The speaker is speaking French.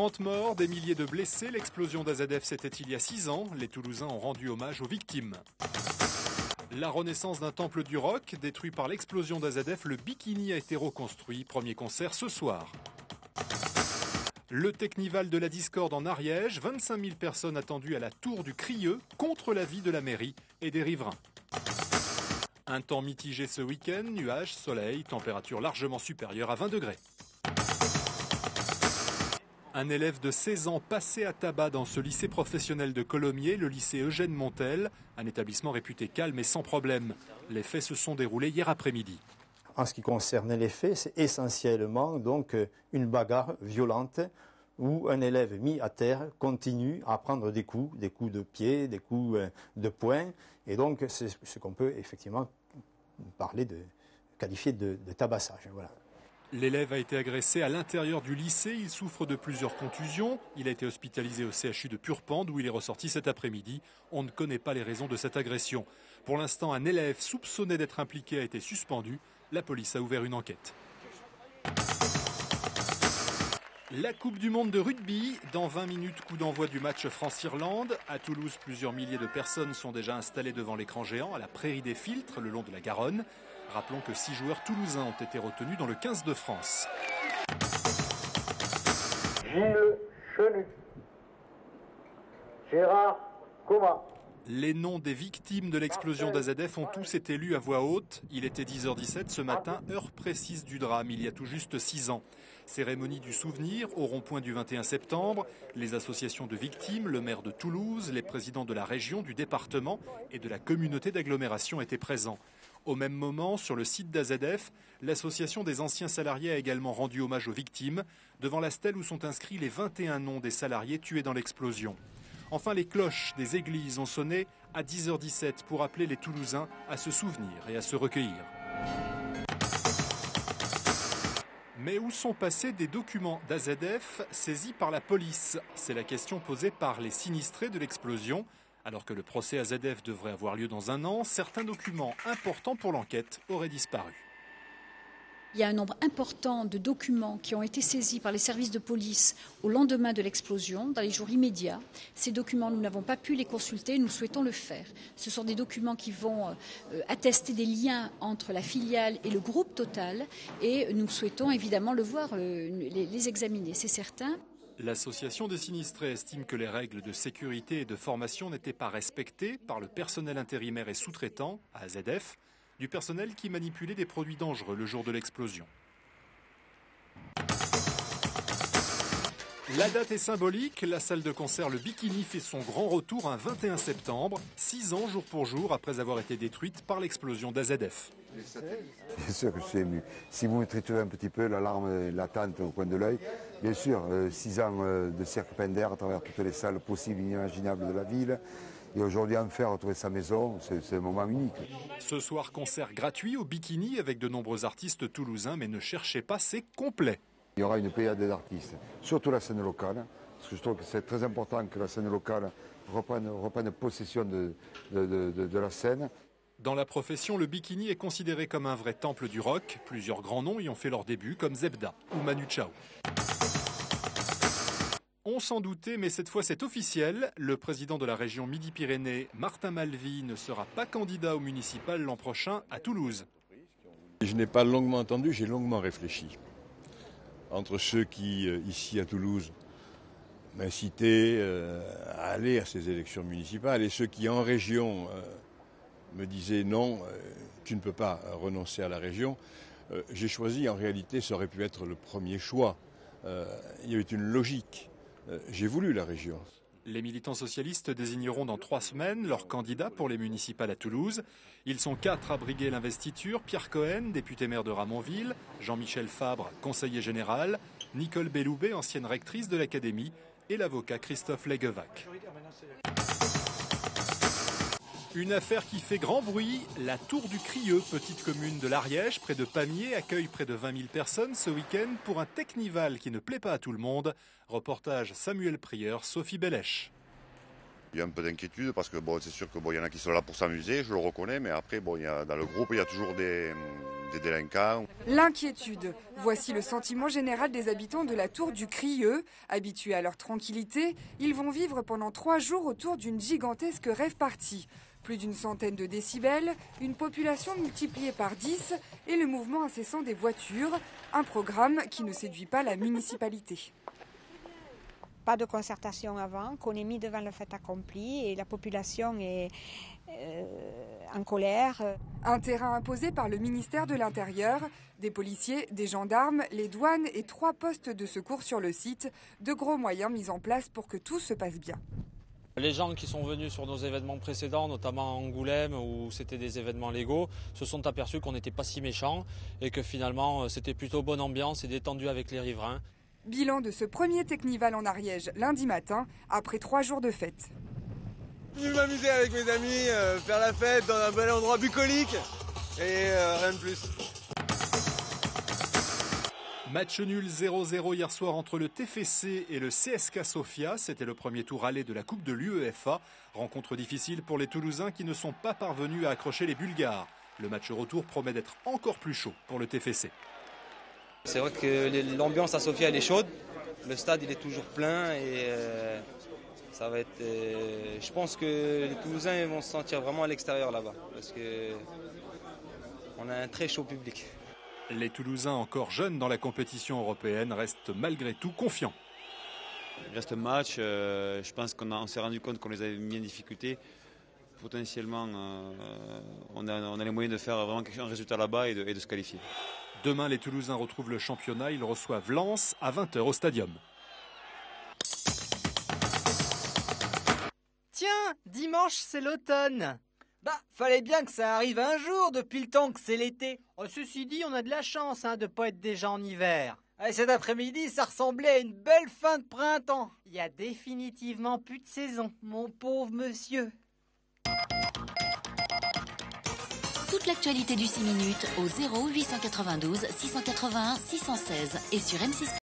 30 morts, des milliers de blessés. L'explosion d'AZF, c'était il y a 6 ans. Les Toulousains ont rendu hommage aux victimes. La renaissance d'un temple du rock, détruit par l'explosion d'AZF, le Bikini a été reconstruit. Premier concert ce soir. Le Technival de la Discorde en Ariège, 25 000 personnes attendues à la Tour du Crieux contre l'avis de la mairie et des riverains. Un temps mitigé ce week-end, nuages, soleil, température largement supérieure à 20 degrés. Un élève de 16 ans passé à tabac dans ce lycée professionnel de Colomiers, le lycée Eugène Montel, un établissement réputé calme et sans problème. Les faits se sont déroulés hier après-midi. En ce qui concerne les faits, c'est essentiellement donc une bagarre violente où un élève mis à terre continue à prendre des coups de pied, des coups de poing. Et donc c'est ce qu'on peut effectivement qualifier de tabassage. Voilà. L'élève a été agressé à l'intérieur du lycée. Il souffre de plusieurs contusions. Il a été hospitalisé au CHU de Purpan, d'où il est ressorti cet après-midi. On ne connaît pas les raisons de cette agression. Pour l'instant, un élève soupçonné d'être impliqué a été suspendu. La police a ouvert une enquête. La Coupe du monde de rugby. Dans 20 minutes, coup d'envoi du match France-Irlande. À Toulouse, plusieurs milliers de personnes sont déjà installées devant l'écran géant à la Prairie des Filtres, le long de la Garonne. Rappelons que 6 joueurs toulousains ont été retenus dans le 15 de France. Gilles Chenu, Gérard Coma. Les noms des victimes de l'explosion d'AZF ont tous été lus à voix haute. Il était 10h17 ce matin, heure précise du drame, il y a tout juste 6 ans. Cérémonie du souvenir au rond-point du 21 septembre. Les associations de victimes, le maire de Toulouse, les présidents de la région, du département et de la communauté d'agglomération étaient présents. Au même moment, sur le site d'AZF, l'association des anciens salariés a également rendu hommage aux victimes, devant la stèle où sont inscrits les 21 noms des salariés tués dans l'explosion. Enfin, les cloches des églises ont sonné à 10h17 pour appeler les Toulousains à se souvenir et à se recueillir. Mais où sont passés des documents d'AZF saisis par la police? C'est la question posée par les sinistrés de l'explosion. Alors que le procès AZF devrait avoir lieu dans 1 an, certains documents importants pour l'enquête auraient disparu. Il y a un nombre important de documents qui ont été saisis par les services de police au lendemain de l'explosion, dans les jours immédiats. Ces documents, nous n'avons pas pu les consulter, nous souhaitons le faire. Ce sont des documents qui vont attester des liens entre la filiale et le groupe Total et nous souhaitons évidemment le voir, les examiner, c'est certain. L'association des sinistrés estime que les règles de sécurité et de formation n'étaient pas respectées par le personnel intérimaire et sous-traitant, à AZF, du personnel qui manipulait des produits dangereux le jour de l'explosion. La date est symbolique, la salle de concert Le Bikini fait son grand retour un 21 septembre, 6 ans jour pour jour après avoir été détruite par l'explosion d'AZF. Bien sûr que je suis ému. Si vous me triturez un petit peu, la larme latente au coin de l'œil, bien sûr, 6 ans de cirque Pinder à travers toutes les salles possibles et inimaginables de la ville. Et aujourd'hui, enfin, retrouver sa maison, c'est un moment unique. Ce soir, concert gratuit au Bikini avec de nombreux artistes toulousains, mais ne cherchez pas, c'est complet. Il y aura une pléiade d'artistes, surtout la scène locale, parce que je trouve que c'est très important que la scène locale reprenne possession de la scène. Dans la profession, le Bikini est considéré comme un vrai temple du rock. Plusieurs grands noms y ont fait leur début, comme Zebda ou Manu Chao. On s'en doutait, mais cette fois c'est officiel. Le président de la région Midi-Pyrénées, Martin Malvy, ne sera pas candidat au municipal l'an prochain à Toulouse. Je n'ai pas longuement entendu, j'ai longuement réfléchi. Entre ceux qui, ici à Toulouse, m'incitaient à aller à ces élections municipales et ceux qui, en région, me disaient non, tu ne peux pas renoncer à la région, j'ai choisi, en réalité, ça aurait pu être le premier choix. Il y avait une logique. J'ai voulu la région. Les militants socialistes désigneront dans 3 semaines leurs candidats pour les municipales à Toulouse. Ils sont 4 à briguer l'investiture. Pierre Cohen, député maire de Ramonville, Jean-Michel Fabre, conseiller général, Nicole Belloubet, ancienne rectrice de l'Académie, et l'avocat Christophe Leguevac. Une affaire qui fait grand bruit, la Tour du Crieux, petite commune de l'Ariège, près de Pamiers, accueille près de 20 000 personnes ce week-end pour un Technival qui ne plaît pas à tout le monde. Reportage Samuel Prieur, Sophie Bellèche. Il y a un peu d'inquiétude parce que c'est sûr qu'il y en a qui sont là pour s'amuser, je le reconnais, mais après dans le groupe il y a toujours des délinquants. L'inquiétude, voici le sentiment général des habitants de la tour du Crieux. Habitués à leur tranquillité, ils vont vivre pendant 3 jours autour d'une gigantesque rave party. Plus d'une centaine de décibels, une population multipliée par 10 et le mouvement incessant des voitures, un programme qui ne séduit pas la municipalité. Pas de concertation avant, qu'on est mis devant le fait accompli et la population est en colère. Un terrain imposé par le ministère de l'Intérieur, des policiers, des gendarmes, les douanes et 3 postes de secours sur le site, de gros moyens mis en place pour que tout se passe bien. Les gens qui sont venus sur nos événements précédents, notamment à Angoulême où c'était des événements légaux, se sont aperçus qu'on n'était pas si méchants et que finalement c'était plutôt bonne ambiance et détendu avec les riverains. Bilan de ce premier Technival en Ariège lundi matin, après 3 jours de fête. Je suis venu m'amuser avec mes amis, faire la fête dans un bel endroit bucolique et rien de plus. Match nul 0-0 hier soir entre le TFC et le CSKA Sofia. C'était le premier tour aller de la Coupe de l'UEFA. Rencontre difficile pour les Toulousains qui ne sont pas parvenus à accrocher les Bulgares. Le match retour promet d'être encore plus chaud pour le TFC. C'est vrai que l'ambiance à Sofia elle est chaude. Le stade il est toujours plein et ça va être. Je pense que les Toulousains vont se sentir vraiment à l'extérieur là-bas parce que on a un très chaud public. Les Toulousains, encore jeunes dans la compétition européenne, restent malgré tout confiants. Il reste un match. Je pense qu'on s'est rendu compte qu'on les avait mis en difficulté. Potentiellement, on a les moyens de faire vraiment un résultat là-bas et de se qualifier. Demain, les Toulousains retrouvent le championnat. Ils reçoivent Lens à 20h au Stadium. Tiens, dimanche, c'est l'automne. Fallait bien que ça arrive un jour depuis le temps que c'est l'été. Oh, ceci dit, on a de la chance de pas être déjà en hiver. Cet après-midi, ça ressemblait à une belle fin de printemps. Il y a définitivement plus de saison, mon pauvre monsieur. Toute l'actualité du 6 minutes au 0 892 681 616 et sur m6.fr.